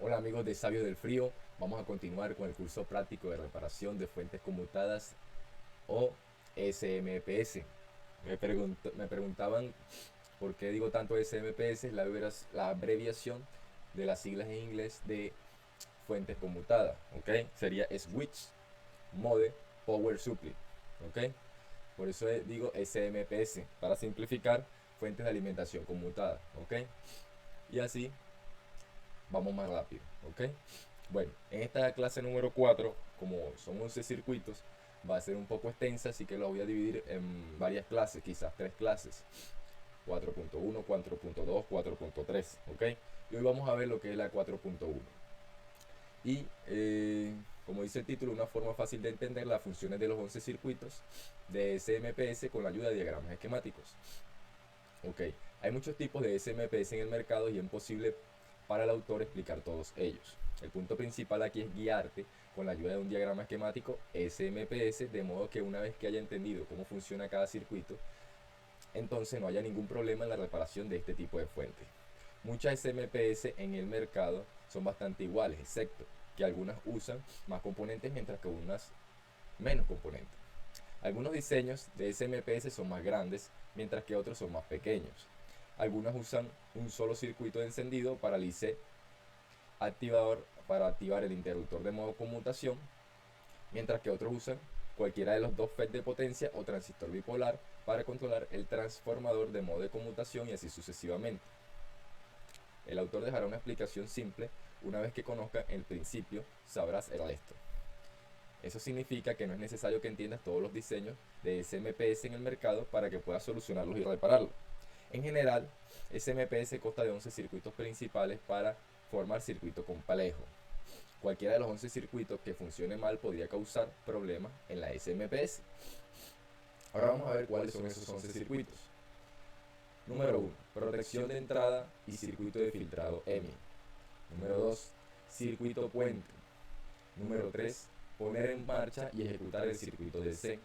Hola amigos de Sabios del Frío, vamos a continuar con el curso práctico de reparación de fuentes conmutadas o SMPS. Me preguntaban por qué digo tanto SMPS, es la abreviación de las siglas en inglés de fuentes conmutadas, ¿ok? Sería Switch Mode Power Supply, ¿ok? Por eso digo SMPS, para simplificar, fuentes de alimentación conmutadas, ¿ok? Y así vamos más rápido, ¿ok? Bueno, en esta clase número 4, como son 11 circuitos, va a ser un poco extensa, así que lo voy a dividir en varias clases, quizás 3 clases. 4.1, 4.2, 4.3, ¿ok? Y hoy vamos a ver lo que es la 4.1. Y como dice el título, una forma fácil de entender las funciones de los 11 circuitos de SMPS con la ayuda de diagramas esquemáticos. Ok, hay muchos tipos de SMPS en el mercado y es imposible para el autor explicar todos ellos. El punto principal aquí es guiarte con la ayuda de un diagrama esquemático SMPS, de modo que una vez que haya entendido cómo funciona cada circuito, entonces no haya ningún problema en la reparación de este tipo de fuente. Muchas SMPS en el mercado son bastante iguales, excepto que algunas usan más componentes mientras que unas menos componentes. Algunos diseños de SMPS son más grandes, mientras que otros son más pequeños. Algunas usan un solo circuito de encendido para el IC activador para activar el interruptor de modo conmutación, mientras que otros usan cualquiera de los dos FET de potencia o transistor bipolar para controlar el transformador de modo de conmutación y así sucesivamente. El autor dejará una explicación simple. Una vez que conozca el principio, sabrás el resto. Eso significa que no es necesario que entiendas todos los diseños de SMPS en el mercado para que puedas solucionarlos y repararlos. En general, SMPS consta de 11 circuitos principales para formar circuito complejo. Cualquiera de los 11 circuitos que funcione mal podría causar problemas en la SMPS. Ahora vamos a ver cuáles son esos 11 circuitos. Número 1. Protección de entrada y circuito de filtrado EMI. Número 2. Circuito puente. Número 3. Poner en marcha y ejecutar el circuito de C.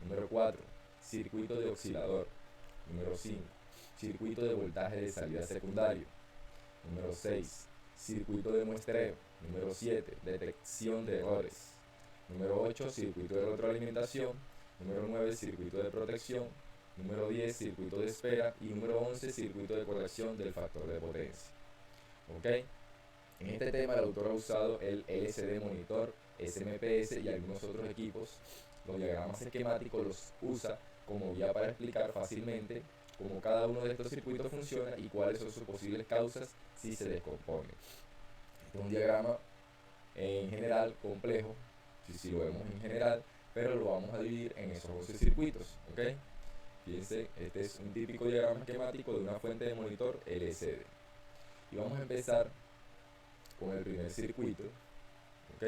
Número 4. Circuito de oscilador. Número 5. Circuito de voltaje de salida secundario. Número 6. Circuito de muestreo. Número 7. Detección de errores. Número 8. Circuito de retroalimentación. Número 9. Circuito de protección. Número 10. Circuito de espera. Y número 11. Circuito de corrección del factor de potencia. ¿Ok? En este tema el autor ha usado el LCD Monitor, SMPS y algunos otros equipos. Los diagramas esquemáticos los usa como guía para explicar fácilmente cómo cada uno de estos circuitos funciona y cuáles son sus posibles causas si se descompone. Este es un diagrama en general complejo, si lo vemos en general, pero lo vamos a dividir en esos 11 circuitos, ¿ok? Fíjense, este es un típico diagrama esquemático de una fuente de monitor LCD. Y vamos a empezar con el primer circuito, ¿ok?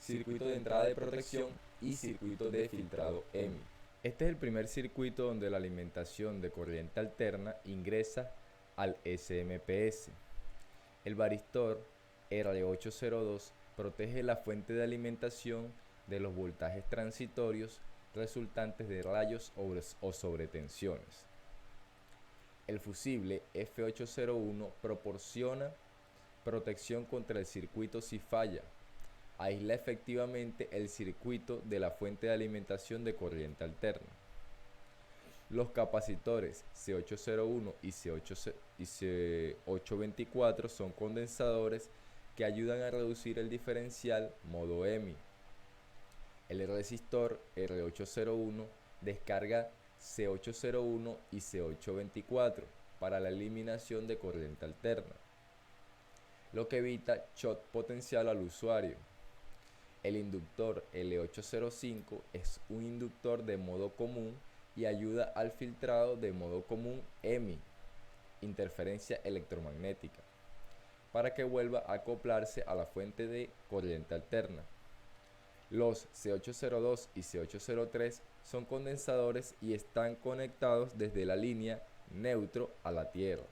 Circuito de entrada de protección y circuito de filtrado EMI. Este es el primer circuito donde la alimentación de corriente alterna ingresa al SMPS. El varistor R802 protege la fuente de alimentación de los voltajes transitorios resultantes de rayos o sobretensiones. El fusible F801 proporciona protección contra el circuito si falla. Aísla efectivamente el circuito de la fuente de alimentación de corriente alterna. Los capacitores C801 y C824 son condensadores que ayudan a reducir el diferencial modo EMI. El resistor R801 descarga C801 y C824 para la eliminación de corriente alterna, lo que evita shock potencial al usuario. El inductor L805 es un inductor de modo común y ayuda al filtrado de modo común EMI, interferencia electromagnética, para que vuelva a acoplarse a la fuente de corriente alterna. Los C802 y C803 son condensadores y están conectados desde la línea neutro a la tierra.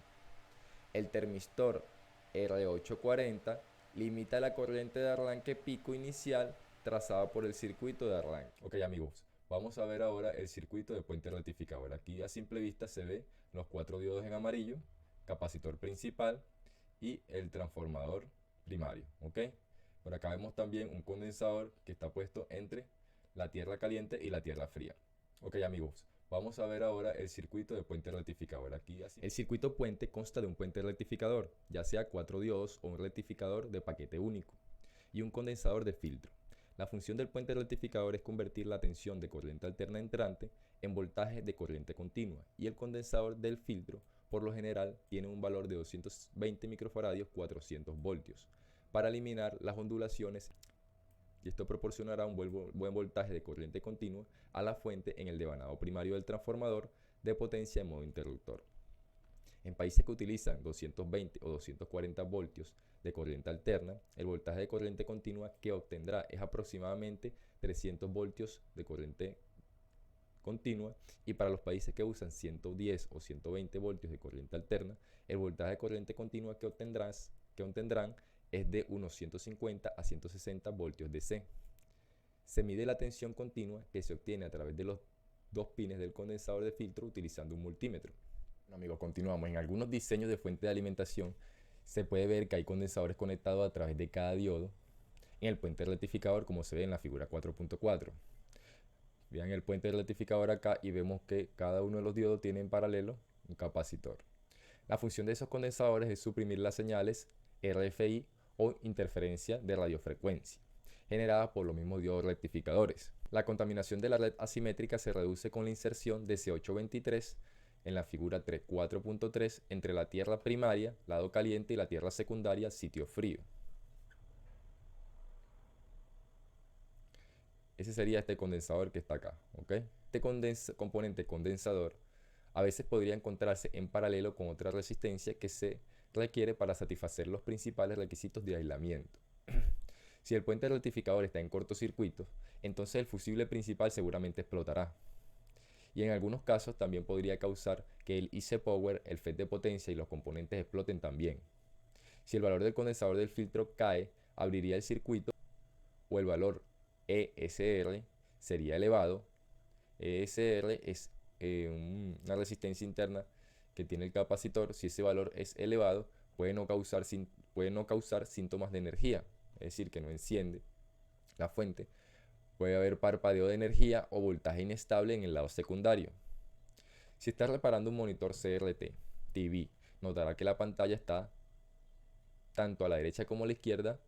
El termistor R840 limita la corriente de arranque pico inicial trazada por el circuito de arranque. Ok amigos, vamos a ver ahora el circuito de puente rectificador. Aquí a simple vista se ve los 4 diodos en amarillo, capacitor principal y el transformador primario, ¿ok? Por acá vemos también un condensador que está puesto entre la tierra caliente y la tierra fría. Ok, amigos, vamos a ver ahora el circuito de puente rectificador. Aquí así. El circuito puente consta de un puente rectificador, ya sea 4 diodos o un rectificador de paquete único, y un condensador de filtro. La función del puente rectificador es convertir la tensión de corriente alterna entrante en voltaje de corriente continua, y el condensador del filtro por lo general tiene un valor de 220 microfaradios 400 voltios para eliminar las ondulaciones, y esto proporcionará un buen voltaje de corriente continua a la fuente en el devanado primario del transformador de potencia en modo interruptor. En países que utilizan 220 o 240 voltios de corriente alterna, el voltaje de corriente continua que obtendrá es aproximadamente 300 voltios de corriente continua, y para los países que usan 110 o 120 voltios de corriente alterna, el voltaje de corriente continua que obtendrán es de unos 150 a 160 voltios DC. Se mide la tensión continua que se obtiene a través de los dos pines del condensador de filtro utilizando un multímetro. Bueno, amigos, continuamos. En algunos diseños de fuente de alimentación se puede ver que hay condensadores conectados a través de cada diodo en el puente rectificador, como se ve en la figura 4.4. Vean el puente rectificador acá y vemos que cada uno de los diodos tiene en paralelo un capacitor. La función de esos condensadores es suprimir las señales RFI o interferencia de radiofrecuencia generada por los mismos diodos rectificadores. La contaminación de la red asimétrica se reduce con la inserción de C823 en la figura 4.3 entre la tierra primaria, lado caliente, y la tierra secundaria, sitio frío. Ese sería este condensador que está acá, ¿ok? Este componente condensador a veces podría encontrarse en paralelo con otra resistencia que se requiere para satisfacer los principales requisitos de aislamiento. Si el puente rectificador está en cortocircuito, entonces el fusible principal seguramente explotará. Y en algunos casos también podría causar que el IC Power, el FET de potencia y los componentes exploten también. Si el valor del condensador del filtro cae, abriría el circuito, o el valor ESR sería elevado. ESR es una resistencia interna que tiene el capacitor. Si ese valor es elevado, puede no causar síntomas de energía, es decir, que no enciende la fuente. Puede haber parpadeo de energía o voltaje inestable en el lado secundario. Si está reparando un monitor CRT TV, notará que la pantalla está tanto a la derecha como a la izquierda.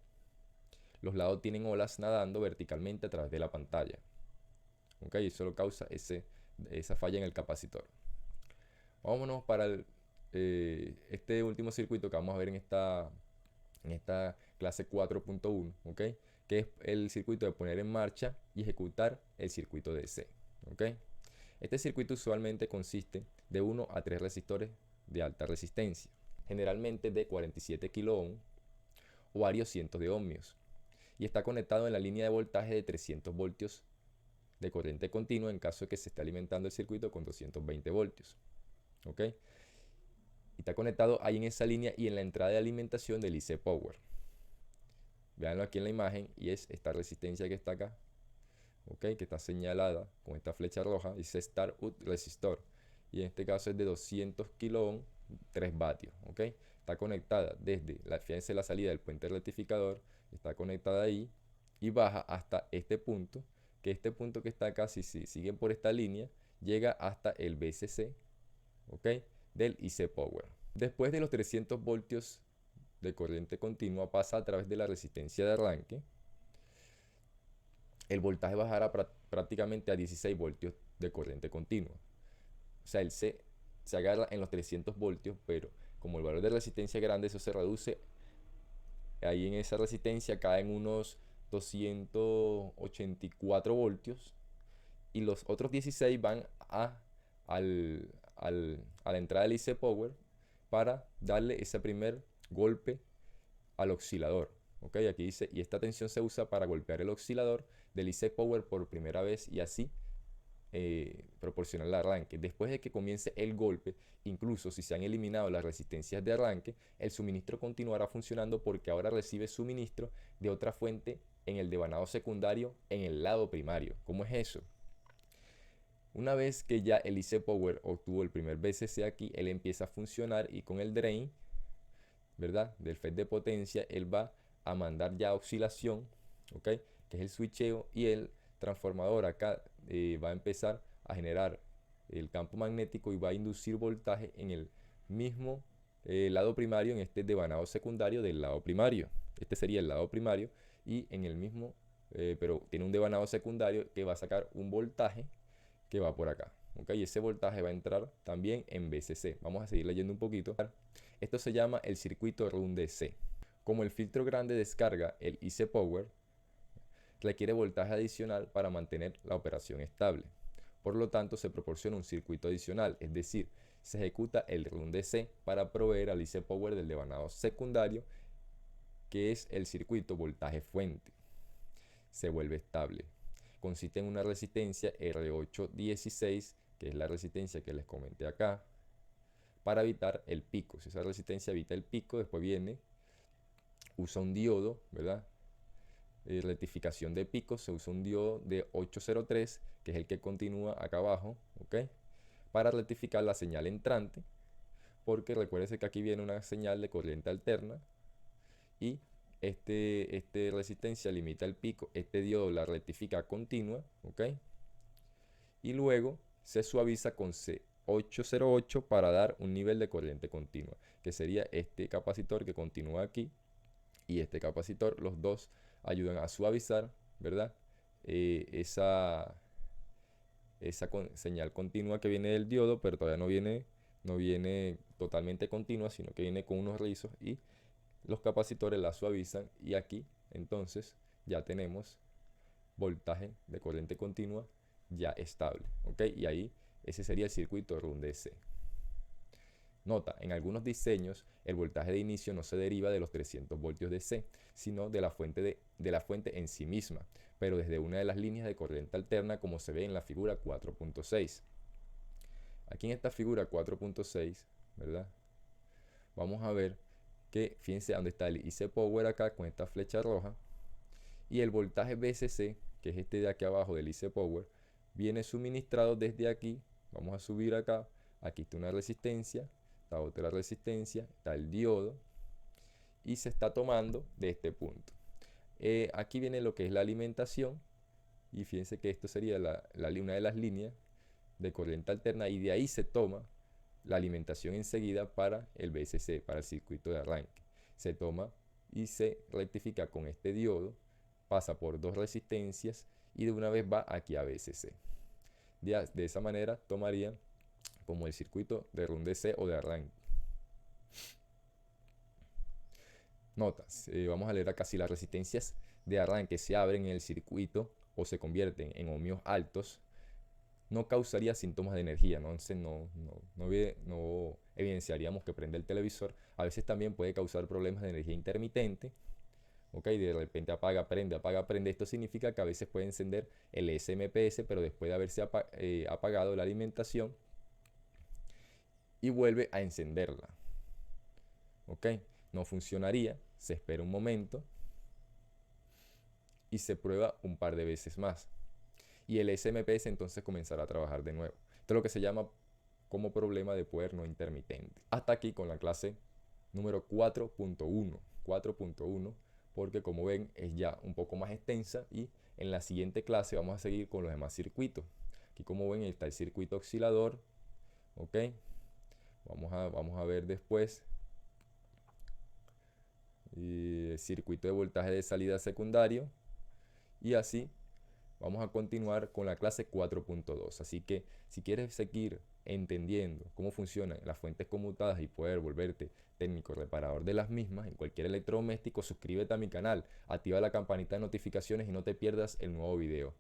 Los lados tienen olas nadando verticalmente a través de la pantalla. ¿Ok? Y eso lo causa esa falla en el capacitor. Vámonos para este último circuito que vamos a ver en esta clase 4.1, ¿ok? Que es el circuito de poner en marcha y ejecutar el circuito DC, ¿ok? Este circuito usualmente consiste de 1 a 3 resistores de alta resistencia, generalmente de 47 kΩ o varios cientos de ohmios, y está conectado en la línea de voltaje de 300 voltios de corriente continua en caso de que se esté alimentando el circuito con 220 voltios, ¿ok? Y está conectado ahí en esa línea y en la entrada de alimentación del IC Power. Veanlo aquí en la imagen, y es esta resistencia que está acá, ¿ok? Que está señalada con esta flecha roja, dice Start Up Resistor, y en este caso es de 200 kΩ, 3 vatios, ¿ok? Está conectada desde la salida del puente rectificador, está conectada ahí y baja hasta este punto, que está acá, si siguen por esta línea, llega hasta el VCC, ¿ok? Del IC Power. Después de los 300 voltios de corriente continua, pasa a través de la resistencia de arranque. El voltaje bajará prácticamente a 16 voltios de corriente continua. O sea, se agarra en los 300 voltios, pero como el valor de resistencia es grande, eso se reduce. Ahí en esa resistencia caen unos 284 voltios, y los otros 16 van a la entrada del IC Power para darle ese primer golpe al oscilador. ¿Ok? Aquí dice, y esta tensión se usa para golpear el oscilador del IC Power por primera vez y así proporcionar el arranque. Después de que comience el golpe, incluso si se han eliminado las resistencias de arranque, el suministro continuará funcionando porque ahora recibe suministro de otra fuente en el devanado secundario en el lado primario. ¿Cómo es eso? Una vez que ya el IC Power obtuvo el primer VCC aquí, él empieza a funcionar y con el drain ¿verdad? Del FET de potencia, él va a mandar ya oscilación, ¿ok? Que es el switcheo, y el transformador acá va a empezar a generar el campo magnético y va a inducir voltaje en el mismo lado primario, en este devanado secundario del lado primario. Este sería el lado primario, y en el mismo, pero tiene un devanado secundario que va a sacar un voltaje que va por acá. ¿Ok? Y ese voltaje va a entrar también en VCC. Vamos a seguir leyendo un poquito. Esto se llama el circuito RUN DC. Como el filtro grande descarga el IC Power, requiere voltaje adicional para mantener la operación estable. Por lo tanto, se proporciona un circuito adicional, es decir, se ejecuta el RUN DC para proveer al IC Power del devanado secundario, que es el circuito voltaje fuente. Se vuelve estable. Consiste en una resistencia R816, que es la resistencia que les comenté acá, para evitar el pico. Si esa resistencia evita el pico, después viene, usa un diodo, ¿verdad? Rectificación de pico, se usa un diodo de 803, que es el que continúa acá abajo, ¿ok? Para rectificar la señal entrante, porque recuérdense que aquí viene una señal de corriente alterna, y este resistencia limita el pico, este diodo la rectifica continua, ¿ok? Y luego se suaviza con C808 para dar un nivel de corriente continua, que sería este capacitor que continúa aquí y este capacitor. Los dos ayudan a suavizar, ¿verdad? Esa señal continua que viene del diodo, pero todavía no viene totalmente continua, sino que viene con unos rizos, y los capacitores la suavizan, y aquí entonces ya tenemos voltaje de corriente continua ya estable, ¿ok? Y ahí ese sería el circuito RUN DC. Nota, en algunos diseños el voltaje de inicio no se deriva de los 300 voltios DC, sino de la fuente en sí misma, pero desde una de las líneas de corriente alterna, como se ve en la figura 4.6. Aquí en esta figura 4.6, ¿verdad? Vamos a ver que, fíjense dónde está el IC Power acá con esta flecha roja, y el voltaje VCC, que es este de aquí abajo del IC Power, viene suministrado desde aquí. Vamos a subir acá. Aquí está una resistencia, está otra resistencia, está el diodo, y se está tomando de este punto. Aquí viene lo que es la alimentación, y fíjense que esto sería una de las líneas de corriente alterna, y de ahí se toma la alimentación enseguida para el VCC, para el circuito de arranque. Se toma y se rectifica con este diodo, pasa por dos resistencias y de una vez va aquí a VCC. De esa manera tomaría como el circuito de RUN DC o de arranque. Notas, vamos a leer acá: si las resistencias de arranque se abren en el circuito o se convierten en ohmios altos, no causaría síntomas de energía, ¿no? Entonces no evidenciaríamos que prende el televisor. A veces también puede causar problemas de energía intermitente, ¿ok? De repente apaga, prende. Esto significa que a veces puede encender el SMPS, pero después de haberse apagado la alimentación, y vuelve a encenderla, ¿ok? No funcionaría, se espera un momento y se prueba un par de veces más, y el SMPS entonces comenzará a trabajar de nuevo. Esto es lo que se llama como problema de poder no intermitente. Hasta aquí con la clase número 4.1, porque como ven es ya un poco más extensa, y en la siguiente clase vamos a seguir con los demás circuitos. Aquí, como ven, está el circuito oscilador, ¿ok? Vamos a ver después el circuito de voltaje de salida secundario, y así vamos a continuar con la clase 4.2. Así que si quieres seguir entendiendo cómo funcionan las fuentes conmutadas y poder volverte técnico reparador de las mismas en cualquier electrodoméstico, suscríbete a mi canal, activa la campanita de notificaciones y no te pierdas el nuevo video.